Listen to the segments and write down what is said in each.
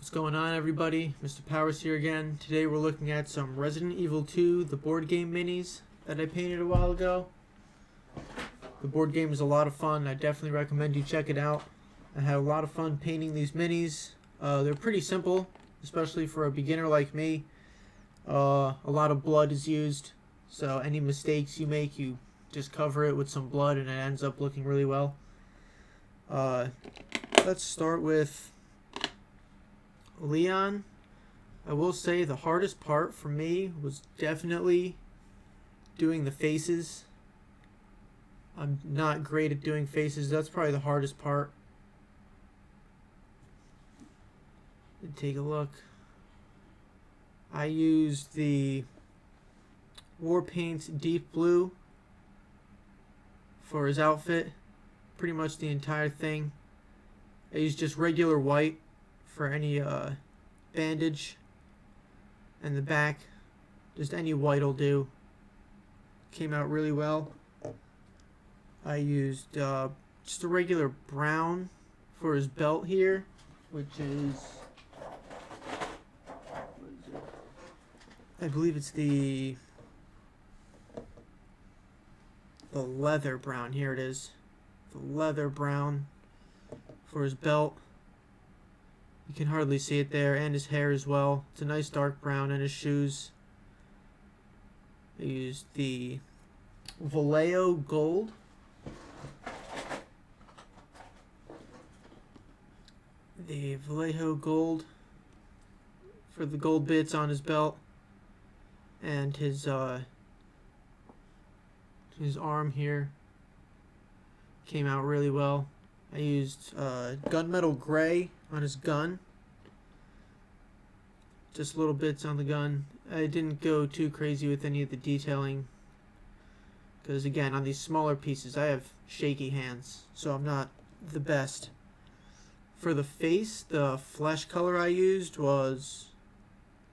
What's going on, everybody? Mr. Powers here again. Today we're looking at some Resident Evil 2, the board game minis that I painted a while ago. The board game is a lot of fun. I definitely recommend you check it out. I had a lot of fun painting these minis. They're pretty simple, especially for a beginner like me. A lot of blood is used, so any mistakes you make, you just cover it with some blood and it ends up looking really well. Let's start with Leon. I will say the hardest part for me was definitely doing the faces. I'm not great at doing faces. That's probably the hardest part. Take a look. I used the War Paint's Deep Blue for his outfit. Pretty much the entire thing. I used just regular white for any bandage and the back. Just any white will do. Came out really well. I used just a regular brown for his belt here, which is, what is it? I believe it's the leather brown. Here it is. The leather brown for his belt. You can hardly see it there, and his hair as well. It's a nice dark brown, and his shoes. I used the Vallejo gold. The Vallejo gold for the gold bits on his belt and his arm here. Came out really well. I used gunmetal gray on his gun. Just little bits on the gun. I didn't go too crazy with any of the detailing, because again, on these smaller pieces I have shaky hands, so I'm not the best. For the face, the flesh color I used was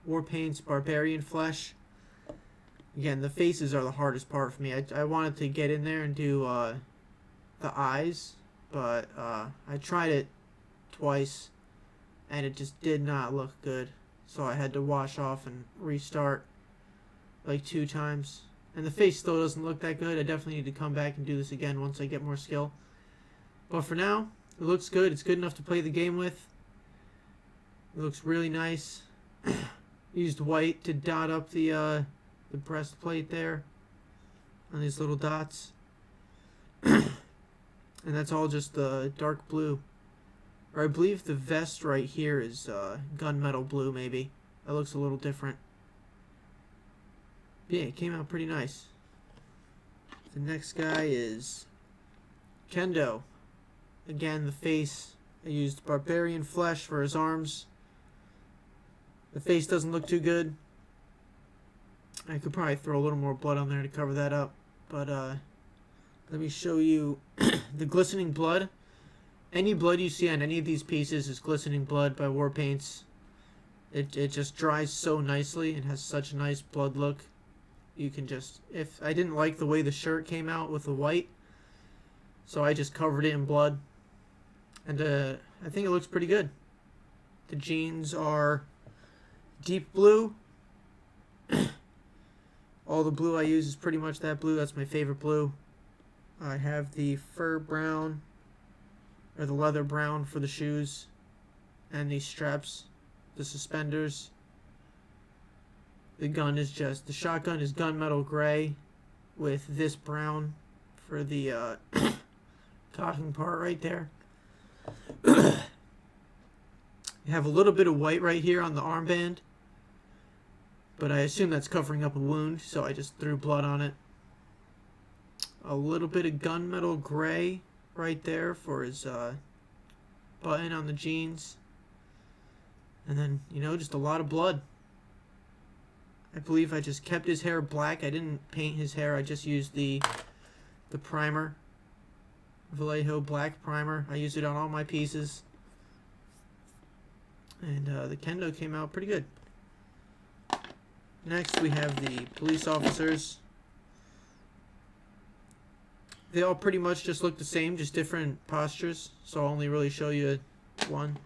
War Paint's Barbarian Flesh. Again, the faces are the hardest part for me. I wanted to get in there and do the eyes, but I tried it twice and it just did not look good, so I had to wash off and restart like 2 times. And the face still doesn't look that good. I definitely need to come back and do this again once I get more skill, but for now it looks good. It's good enough to play the game with. It looks really nice. Used white to dot up the breastplate there on these little dots. And that's all just dark blue. Or I believe the vest right here is gunmetal blue, maybe. That looks a little different. Yeah, it came out pretty nice. The next guy is Kendo. Again, the face, I used Barbarian Flesh for his arms. The face doesn't look too good. I could probably throw a little more blood on there to cover that up, but let me show you the glistening blood. Any blood you see on any of these pieces is glistening blood by War Paints. It just dries so nicely and has such a nice blood look. You can just, if I didn't like the way the shirt came out with the white, so I just covered it in blood, and I think it looks pretty good. The jeans are deep blue. All the blue I use is pretty much that blue. That's my favorite blue. I have the fur brown, or the leather brown for the shoes, and these straps, the suspenders. The gun is just, the shotgun is gunmetal gray with this brown for the talking part right there. You have a little bit of white right here on the armband, but I assume that's covering up a wound, so I just threw blood on it. A little bit of gunmetal gray right there for his button on the jeans. And then, just a lot of blood. I believe I just kept his hair black. I didn't paint his hair. I just used the primer. Vallejo black primer. I used it on all my pieces. And the Kendo came out pretty good. Next we have the police officers. They all pretty much just look the same, just different postures, so I'll only really show you one.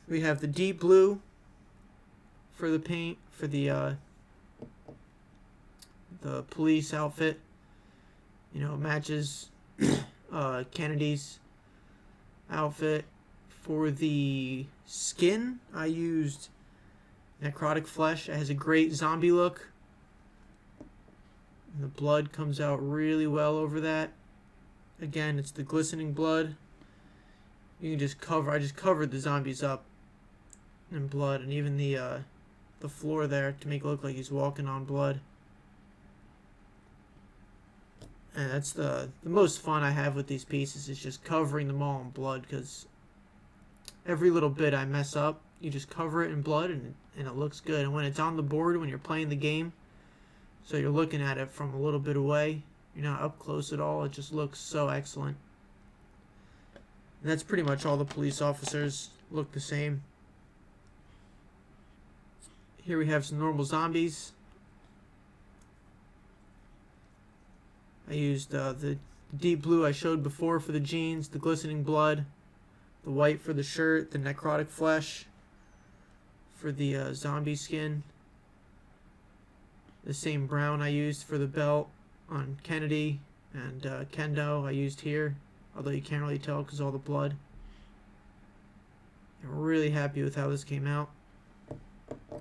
We have the deep blue for the paint for the police outfit. You know, it matches Kennedy's outfit. For the skin, I used necrotic flesh. It has a great zombie look. And the blood comes out really well over that. Again, it's the glistening blood. You can just cover. I just covered the zombies up in blood, and even the floor there to make it look like he's walking on blood. And that's the most fun I have with these pieces, is just covering them all in blood, because every little bit I mess up, you just cover it in blood and it looks good. And when it's on the board, when you're playing the game, so you're looking at it from a little bit away, you're not up close at all, it just looks so excellent. And that's pretty much all the police officers look the same. Here we have some normal zombies. I used the deep blue I showed before for the jeans, the glistening blood, the white for the shirt, the necrotic flesh for the zombie skin, the same brown I used for the belt on Kennedy and Kendo I used here, although you can't really tell because all the blood. I'm really happy with how this came out.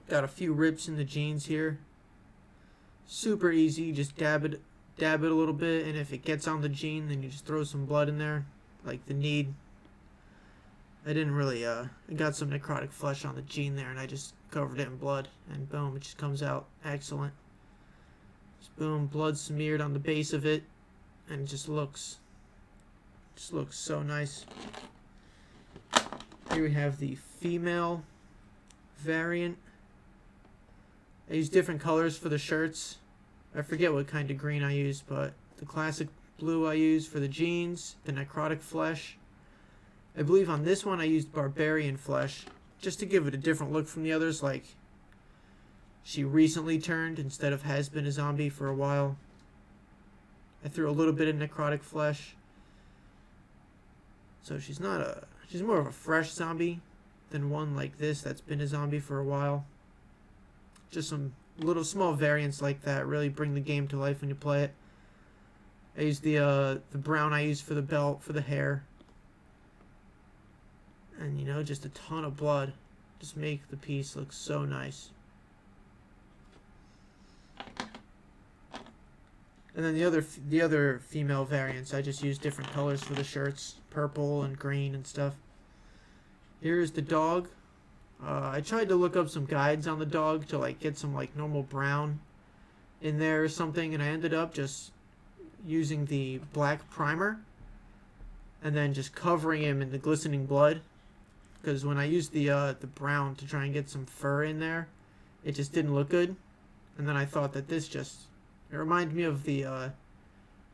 Got a few rips in the jeans here. Super easy, just dab it a little bit, and if it gets on the jean, then you just throw some blood in there, like the need. I didn't really, I got some necrotic flesh on the jean there, and I just covered it in blood, and boom, it just comes out excellent. Just boom, blood smeared on the base of it, and it just looks so nice. Here we have the female variant. I use different colors for the shirts. I forget what kind of green I used, but the classic blue I used for the jeans, the necrotic flesh. I believe on this one I used barbarian flesh, just to give it a different look from the others, like she recently turned instead of has been a zombie for a while. I threw a little bit of necrotic flesh. So she's more of a fresh zombie than one like this that's been a zombie for a while. Just some little small variants like that really bring the game to life when you play it. I used the brown I used for the belt, for the hair. And you know, just a ton of blood. Just make the piece look so nice. And then the other female variants, I just used different colors for the shirts, purple and green and stuff. Here's the dog. I tried to look up some guides on the dog to like get some like normal brown in there or something, and I ended up just using the black primer and then just covering him in the glistening blood, because when I used the brown to try and get some fur in there, it just didn't look good. And then I thought that it reminded me of the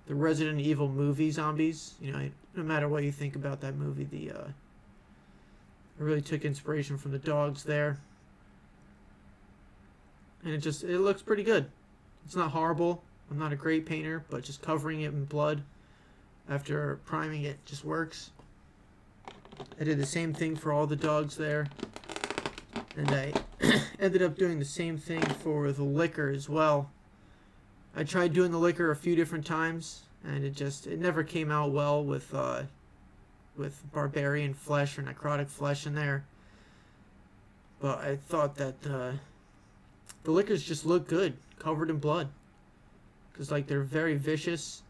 Resident Evil movie zombies. You know, no matter what you think about that movie, I really took inspiration from the dogs there. And it looks pretty good. It's not horrible. I'm not a great painter, but just covering it in blood after priming it just works. I did the same thing for all the dogs there. And I ended up doing the same thing for the liquor as well. I tried doing the liquor a few different times, and it never came out well with barbarian flesh or necrotic flesh in there. But I thought that the liquors just look good covered in blood, because like they're very vicious,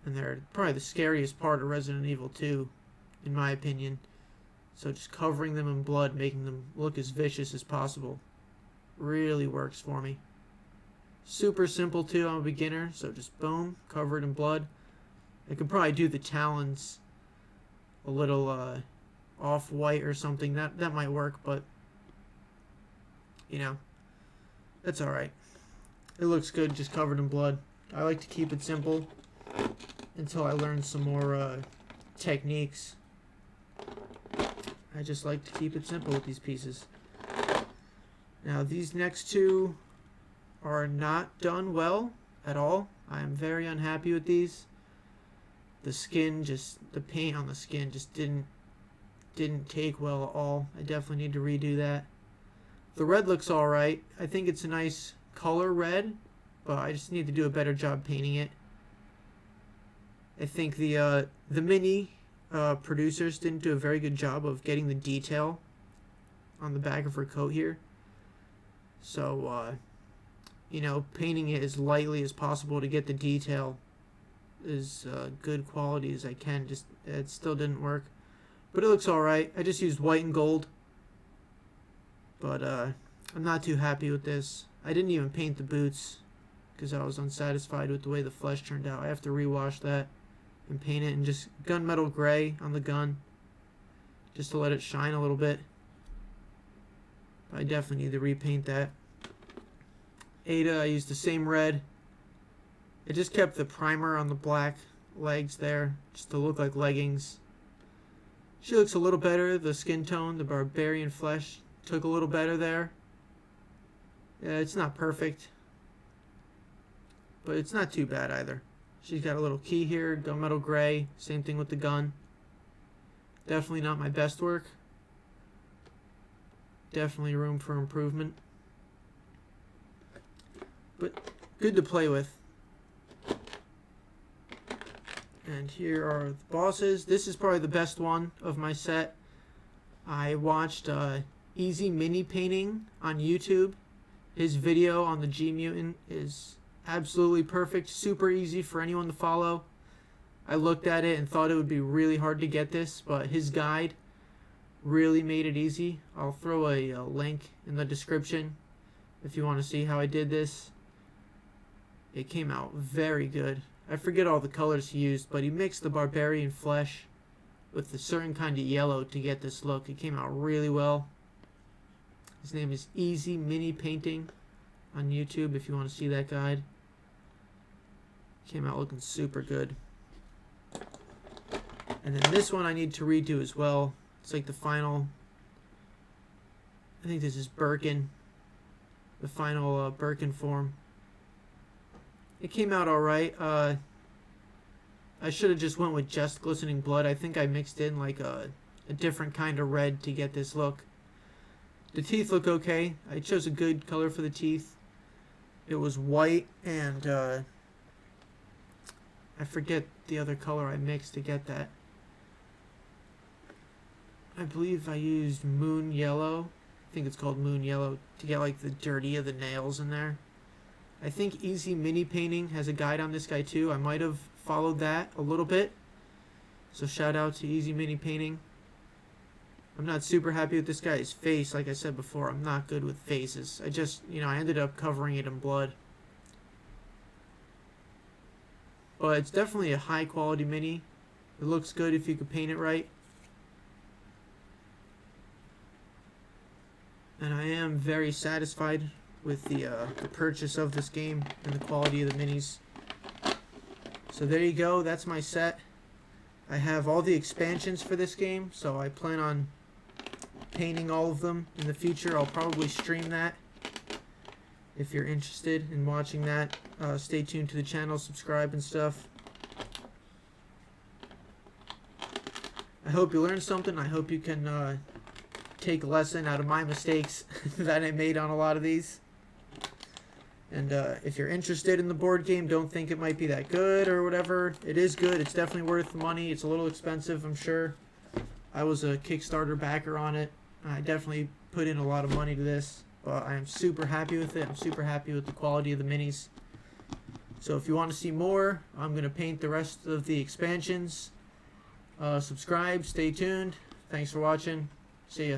and they're probably the scariest part of Resident Evil 2 in my opinion. So just covering them in blood, making them look as vicious as possible, really works for me. Super simple too. I'm a beginner, so just boom, cover it in blood. I could probably do the talons a little off-white or something. That might work, but you know, that's alright. It looks good just covered in blood. I like to keep it simple until I learn some more techniques. I just like to keep it simple with these pieces. Now these next two are not done well at all. I am very unhappy with these. The paint on the skin just didn't didn't take well at all. I definitely need to redo that. The red looks alright. I think it's a nice color red, but I just need to do a better job painting it. I think the mini producers didn't do a very good job of getting the detail on the back of her coat here. So, you know, painting it as lightly as possible to get the detail as good quality as I can. Just it still didn't work, but it looks alright. I just used white and gold, but I'm not too happy with this. I didn't even paint the boots because I was unsatisfied with the way the flesh turned out. I have to rewash that and paint it in just gunmetal gray on the gun just to let it shine a little bit. I definitely need to repaint that. Ada, I used the same red. It just kept the primer on the black legs there just to look like leggings. She looks a little better. The skin tone, the barbarian flesh took a little better there. Yeah, it's not perfect, but it's not too bad either. She's got a little key here, gunmetal gray, same thing with the gun. Definitely not my best work. Definitely room for improvement, but good to play with. And here are the bosses. This is probably the best one of my set. I watched Easy Mini Painting on YouTube. His video on the G Mutant is absolutely perfect, super easy for anyone to follow. I looked at it and thought it would be really hard to get this, but his guide really made it easy. I'll throw a link in the description if you want to see how I did this. It came out very good. I forget all the colors he used, but he mixed the barbarian flesh with a certain kind of yellow to get this look. It came out really well. His name is Easy Mini Painting on YouTube if you want to see that guide. Came out looking super good. And then this one I need to redo as well. It's like the final, I think this is Birkin, the final Birkin form. It came out alright. I should have just went with just glistening blood. I think I mixed in like a different kind of red to get this look. The teeth look okay. I chose a good color for the teeth. It was white and I forget the other color I mixed to get that. I believe I used moon yellow. I think it's called moon yellow to get like the dirty of the nails in there. I think Easy Mini Painting has a guide on this guy too. I might have followed that a little bit. So shout out to Easy Mini Painting. I'm not super happy with this guy's face. Like I said before, I'm not good with faces. I just, you know, I ended up covering it in blood. But it's definitely a high quality mini. It looks good if you could paint it right. And I am very satisfied with the purchase of this game and the quality of the minis. So there you go, that's my set. I have all the expansions for this game, so I plan on painting all of them in the future. I'll probably stream that. If you're interested in watching that, stay tuned to the channel, subscribe and stuff. I hope you learned something. I hope you can take a lesson out of my mistakes that I made on a lot of these. And if you're interested in the board game, don't think it might be that good or whatever. It is good. It's definitely worth the money. It's a little expensive, I'm sure. I was a Kickstarter backer on it. I definitely put in a lot of money to this, but I am super happy with it. I'm super happy with the quality of the minis. So if you want to see more, I'm going to paint the rest of the expansions. Subscribe, stay tuned. Thanks for watching. See ya.